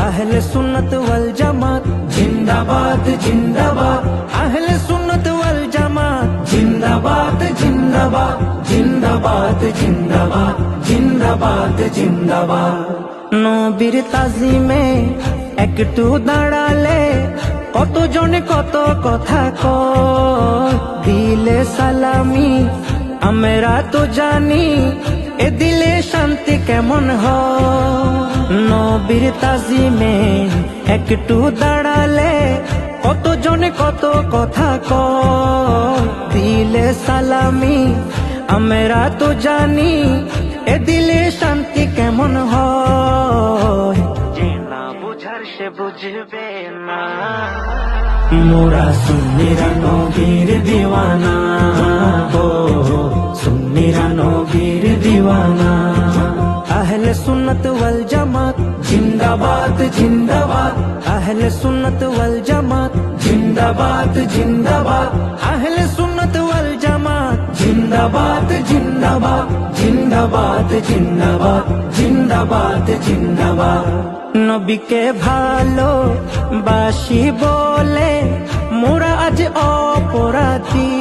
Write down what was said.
আহলে সুন্নাত ওয়াল জামাত জিন্দাবাদ জিন্দাবাদ, আহলে সুন্নাত ওয়াল জামাত জিন্দাবাদ জিন্দাবাদ, জিন্দাবাদ জিন্দাবাদ, জিন্দাবাদ জিন্দাবাদ। নবীর তাজিমে একটু দাঁড়ালে কতজনে কত কথা কয়, দিলে সালামি আমরা তো জানি, এ দিলে শান্তি কেমন হয়। নবীর তাজিমে একটু দাঁড়ালে কতজনে কত কথা কয়, দিলে সালামি আমরা তো জানি, এ দিলে শান্তি কেমন হয়। যে না বুঝার সে বুঝবে না, মোরা সুন্নিরা নবীর দিওয়ানা, ও সুন্নিরা নবীর দিওয়ানা। আহলে সুন্নাত ওয়াল জামাত জিন্দাবাদ জিন্দাবাদ, আহলে সুন্নাত ওয়াল জামাত জিন্দাবাদ জিন্দাবাদ, আহলে সুন্নাত ওয়াল জামাত জিন্দাবাদ জিন্দাবাদ, জিন্দাবাদ জিন্দাবাদ, জিন্দাবাদ জিন্দাবাদ। নবীকে ভালো বাসি বলে মোরা আজ অপরাধী,